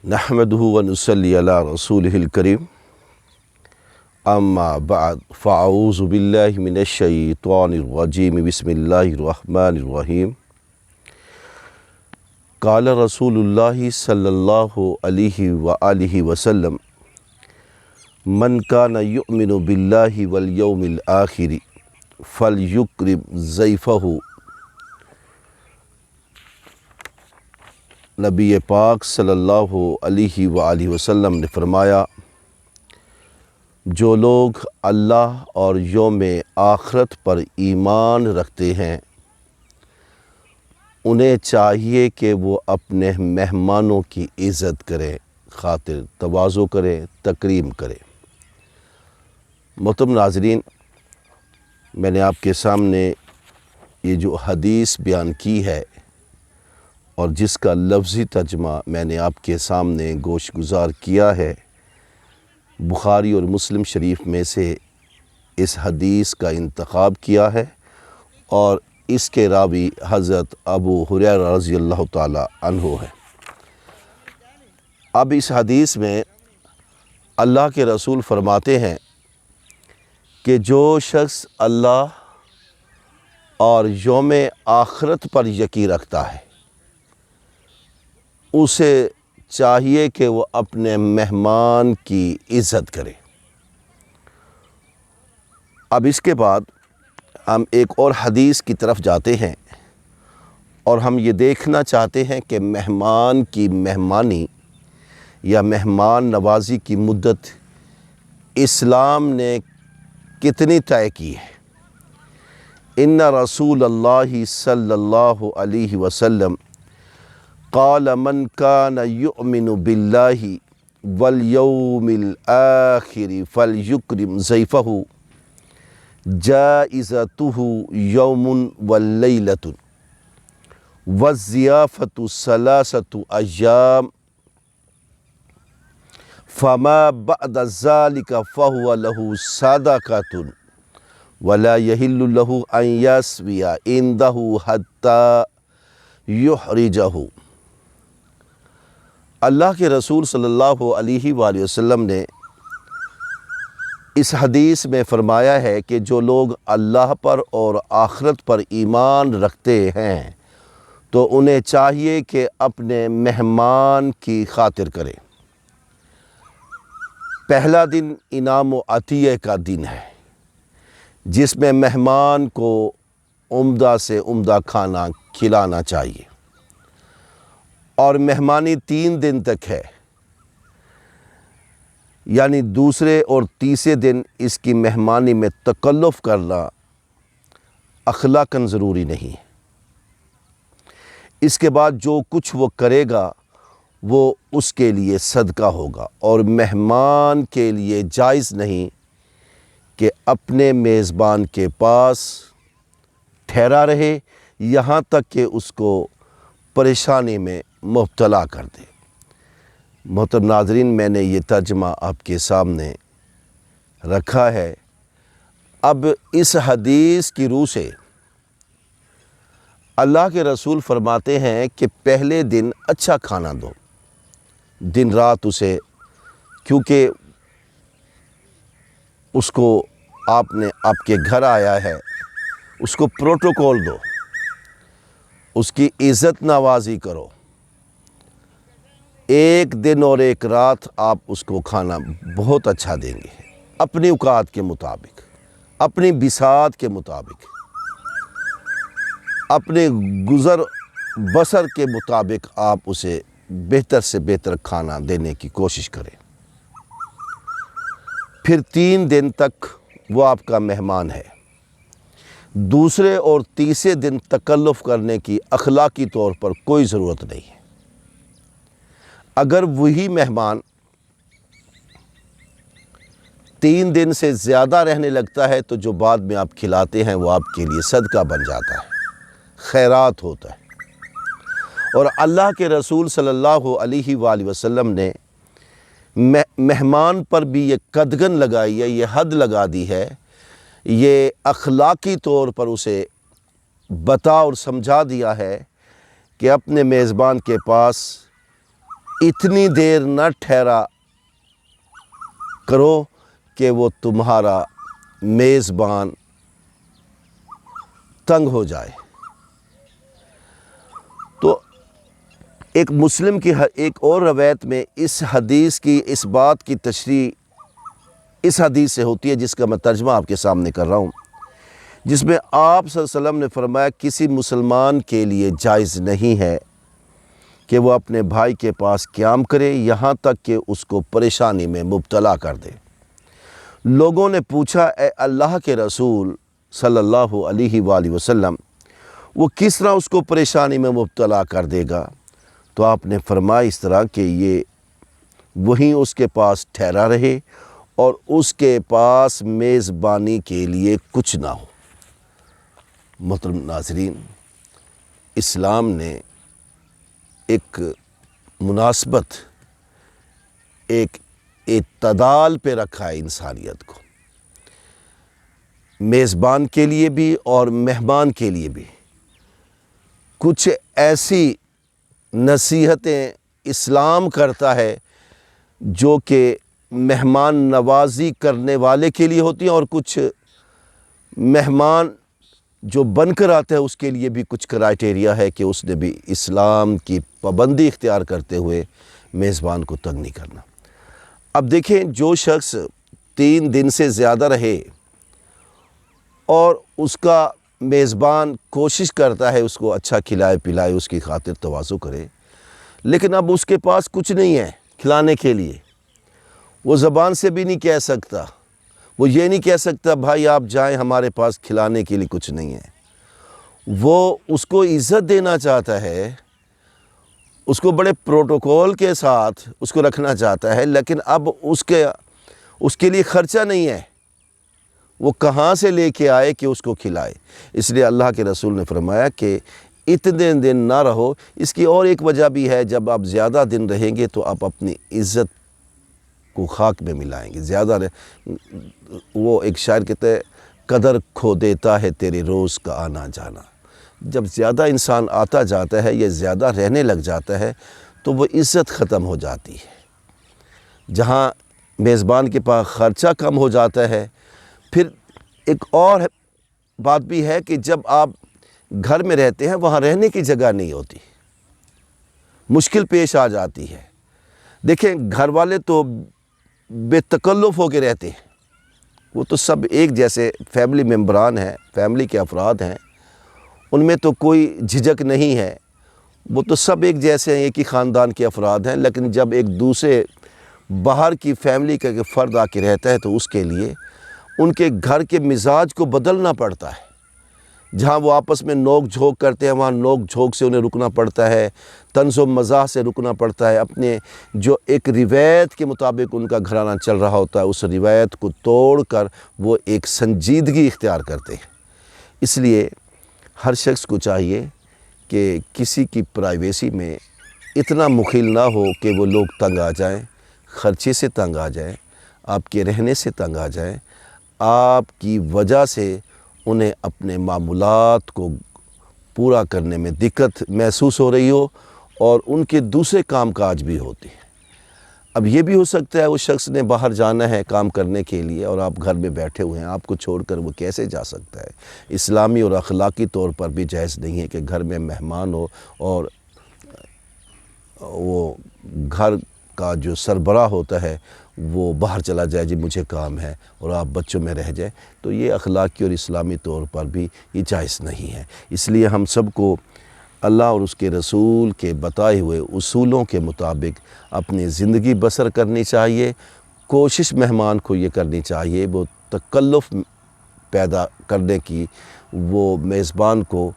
نحمده ونصلي على رسوله الكريم اما بعد فاعوذ باللہ من الشیطان الرجیم بسم اللہ الرحمن الرحیم قال رسول اللہ صلی اللہ علیہ وآلہ وسلم من کان یؤمن باللہ والیوم الآخر فلیکرم ضیفہ۔ نبی پاک صلی اللہ علیہ وآلہ وسلم نے فرمایا، جو لوگ اللہ اور یوم آخرت پر ایمان رکھتے ہیں انہیں چاہیے کہ وہ اپنے مہمانوں کی عزت کریں، خاطر تواضع کریں، تکریم کریں۔ محترم ناظرین، میں نے آپ کے سامنے یہ جو حدیث بیان کی ہے اور جس کا لفظی ترجمہ میں نے آپ کے سامنے گوش گزار کیا ہے، بخاری اور مسلم شریف میں سے اس حدیث کا انتخاب کیا ہے اور اس کے راوی حضرت ابو ہریرہ رضی اللہ تعالی عنہ ہے۔ اب اس حدیث میں اللہ کے رسول فرماتے ہیں کہ جو شخص اللہ اور یوم آخرت پر یقین رکھتا ہے اسے چاہیے کہ وہ اپنے مہمان کی عزت کرے۔ اب اس کے بعد ہم ایک اور حدیث کی طرف جاتے ہیں اور ہم یہ دیکھنا چاہتے ہیں کہ مہمان کی مہمانی یا مہمان نوازی کی مدت اسلام نے کتنی طے کی ہے۔ ان رسول اللہ صلی اللہ علیہ وسلم قال من کان یؤمن باللہ والیوم الآخر فلیکرم ضیفہ جائزتہ یوم واللیلۃ والضیافۃ ثلاثۃ ایام فما بعد ذلک فہو لہ صدقۃ ولا یحل لہ ان یسوی عندہ حتی یحرجہ۔ اللہ کے رسول صلی اللہ علیہ وآلہ وسلم نے اس حدیث میں فرمایا ہے کہ جو لوگ اللہ پر اور آخرت پر ایمان رکھتے ہیں تو انہیں چاہیے کہ اپنے مہمان کی خاطر کرے۔ پہلا دن انعام و عطیہ کا دن ہے جس میں مہمان کو عمدہ سے عمدہ کھانا کھلانا چاہیے، اور مہمانی 3 دن تک ہے، یعنی دوسرے اور تیسرے دن اس کی مہمانی میں تکلف کرنا اخلاقاً ضروری نہیں ہے۔ اس کے بعد جو کچھ وہ کرے گا وہ اس کے لیے صدقہ ہوگا، اور مہمان کے لیے جائز نہیں کہ اپنے میزبان کے پاس ٹھہرا رہے یہاں تک کہ اس کو پریشانی میں مبتلا کر دے۔ محترم ناظرین، میں نے یہ ترجمہ آپ کے سامنے رکھا ہے۔ اب اس حدیث کی روح سے اللہ کے رسول فرماتے ہیں کہ پہلے دن اچھا کھانا دو، دن رات اسے، کیونکہ اس کو آپ کے گھر آیا ہے، اس کو پروٹوکول دو، اس کی عزت نوازی کرو۔ ایک دن اور ایک رات آپ اس کو کھانا بہت اچھا دیں گے، اپنی اوقات کے مطابق، اپنی بساط کے مطابق، اپنے گزر بسر کے مطابق آپ اسے بہتر سے بہتر کھانا دینے کی کوشش کریں۔ پھر 3 دن تک وہ آپ کا مہمان ہے۔ دوسرے اور تیسرے دن تکلف کرنے کی اخلاقی طور پر کوئی ضرورت نہیں ہے۔ اگر وہی مہمان 3 دن سے زیادہ رہنے لگتا ہے تو جو بعد میں آپ کھلاتے ہیں وہ آپ کے لیے صدقہ بن جاتا ہے، خیرات ہوتا ہے۔ اور اللہ کے رسول صلی اللہ علیہ وآلہ وسلم نے مہمان پر بھی یہ قدغن لگائی ہے، یہ حد لگا دی ہے، یہ اخلاقی طور پر اسے بتا اور سمجھا دیا ہے کہ اپنے میزبان کے پاس اتنی دیر نہ ٹھہرا کرو کہ وہ تمہارا میزبان تنگ ہو جائے۔ تو ایک مسلم کی ایک اور روایت میں اس حدیث کی اس بات کی تشریح اس حدیث سے ہوتی ہے، جس کا میں ترجمہ آپ کے سامنے کر رہا ہوں، جس میں آپ صلی اللہ علیہ وسلم نے فرمایا کسی مسلمان کے لیے جائز نہیں ہے کہ وہ اپنے بھائی کے پاس قیام کرے یہاں تک کہ اس کو پریشانی میں مبتلا کر دے۔ لوگوں نے پوچھا اے اللہ کے رسول صلی اللہ علیہ وآلہ وسلم، وہ کس طرح اس کو پریشانی میں مبتلا کر دے گا؟ تو آپ نے فرمایا اس طرح کہ یہ وہیں اس کے پاس ٹھہرا رہے اور اس کے پاس میزبانی کے لیے کچھ نہ ہو۔ محترم ناظرین، اسلام نے ایک مناسبت، ایک اعتدال پہ رکھا ہے انسانیت کو، میزبان کے لیے بھی اور مہمان کے لیے بھی۔ کچھ ایسی نصیحتیں اسلام کرتا ہے جو کہ مہمان نوازی کرنے والے کے لیے ہوتی ہیں، اور کچھ مہمان جو بن کر آتا ہے اس کے لیے بھی کچھ کرائٹیریا ہے کہ اس نے بھی اسلام کی پابندی اختیار کرتے ہوئے میزبان کو تنگ نہیں کرنا۔ اب دیکھیں، جو شخص 3 دن سے زیادہ رہے اور اس کا میزبان کوشش کرتا ہے اس کو اچھا کھلائے پلائے، اس کی خاطر تواضع کرے، لیکن اب اس کے پاس کچھ نہیں ہے کھلانے کے لیے، وہ زبان سے بھی نہیں کہہ سکتا، وہ یہ نہیں کہہ سکتا بھائی آپ جائیں ہمارے پاس کھلانے کے لیے کچھ نہیں ہے۔ وہ اس کو عزت دینا چاہتا ہے، اس کو بڑے پروٹوکول کے ساتھ اس کو رکھنا چاہتا ہے، لیکن اب اس کے لیے خرچہ نہیں ہے، وہ کہاں سے لے کے آئے کہ اس کو کھلائے؟ اس لیے اللہ کے رسول نے فرمایا کہ اتنے دن نہ رہو۔ اس کی اور ایک وجہ بھی ہے، جب آپ زیادہ دن رہیں گے تو آپ اپنی عزت کو خاک میں ملائیں گے۔ وہ ایک شاعر کہتے ہیں قدر کھو دیتا ہے تیرے روز کا آنا جانا۔ جب زیادہ انسان آتا جاتا ہے یا زیادہ رہنے لگ جاتا ہے تو وہ عزت ختم ہو جاتی ہے۔ جہاں میزبان کے پاس خرچہ کم ہو جاتا ہے، پھر ایک اور بات بھی ہے کہ جب آپ گھر میں رہتے ہیں وہاں رہنے کی جگہ نہیں ہوتی، مشکل پیش آ جاتی ہے۔ دیکھیں، گھر والے تو بے تکلف ہو کے رہتے ہیں، وہ تو سب ایک جیسے فیملی ممبران ہیں، فیملی کے افراد ہیں، ان میں تو کوئی جھجک نہیں ہے، وہ تو سب ایک جیسے ہیں، ایک ہی خاندان کے افراد ہیں۔ لیکن جب ایک دوسرے باہر کی فیملی کا فرد آ کے رہتا ہے تو اس کے لیے ان کے گھر کے مزاج کو بدلنا پڑتا ہے۔ جہاں وہ آپس میں نوک جھوک کرتے ہیں وہاں نوک جھوک سے انہیں رکنا پڑتا ہے، طنز و مزاح سے رکنا پڑتا ہے، اپنے جو ایک روایت کے مطابق ان کا گھرانہ چل رہا ہوتا ہے اس روایت کو توڑ کر وہ ایک سنجیدگی اختیار کرتے ہیں۔ اس لیے ہر شخص کو چاہیے کہ کسی کی پرائیویسی میں اتنا مخل نہ ہو کہ وہ لوگ تنگ آ جائیں، خرچے سے تنگ آ جائیں، آپ کے رہنے سے تنگ آ جائیں، آپ کی وجہ سے انہیں اپنے معمولات کو پورا کرنے میں دقت محسوس ہو رہی ہو اور ان کے دوسرے کام کاج بھی ہوتے ہیں۔ اب یہ بھی ہو سکتا ہے اس شخص نے باہر جانا ہے کام کرنے کے لیے اور آپ گھر میں بیٹھے ہوئے ہیں، آپ کو چھوڑ کر وہ کیسے جا سکتا ہے؟ اسلامی اور اخلاقی طور پر بھی جائز نہیں ہے کہ گھر میں مہمان ہو اور وہ گھر کا جو سربراہ ہوتا ہے وہ باہر چلا جائے، جی مجھے کام ہے، اور آپ بچوں میں رہ جائیں، تو یہ اخلاقی اور اسلامی طور پر بھی یہ جائز نہیں ہے۔ اس لیے ہم سب کو اللہ اور اس کے رسول کے بتائے ہوئے اصولوں کے مطابق اپنی زندگی بسر کرنی چاہیے۔ کوشش مہمان کو یہ کرنی چاہیے وہ تکلف پیدا کرنے کی، وہ میزبان کو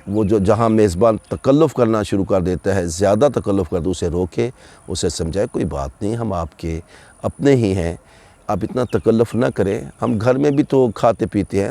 وہ جہاں میزبان تکلف کرنا شروع کر دیتا ہے، زیادہ تکلف کر دے، اسے روکے، اسے سمجھائے کوئی بات نہیں، ہم آپ کے اپنے ہی ہیں، آپ اتنا تکلف نہ کریں، ہم گھر میں بھی تو کھاتے پیتے ہیں،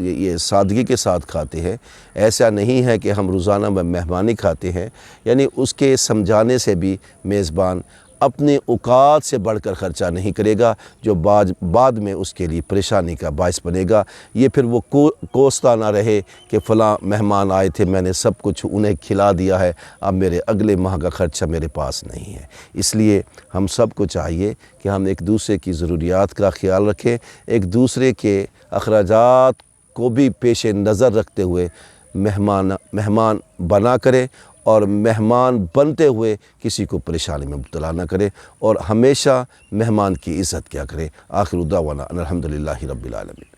یہ سادگی کے ساتھ کھاتے ہیں، ایسا نہیں ہے کہ ہم روزانہ مہمانی کھاتے ہیں۔ یعنی اس کے سمجھانے سے بھی میزبان اپنے اوقات سے بڑھ کر خرچہ نہیں کرے گا، جو بعد میں اس کے لیے پریشانی کا باعث بنے گا۔ یہ پھر وہ کوستا نہ رہے کہ فلاں مہمان آئے تھے، میں نے سب کچھ انہیں کھلا دیا ہے، اب میرے اگلے ماہ کا خرچہ میرے پاس نہیں ہے۔ اس لیے ہم سب کو چاہیے کہ ہم ایک دوسرے کی ضروریات کا خیال رکھیں، ایک دوسرے کے اخراجات کو بھی پیش نظر رکھتے ہوئے مہمان بنا کریں، اور مہمان بنتے ہوئے کسی کو پریشانی میں مبتلا نہ کرے، اور ہمیشہ مہمان کی عزت کیا کرے۔ آخر دعوانا ان الحمدللہ رب العالمین۔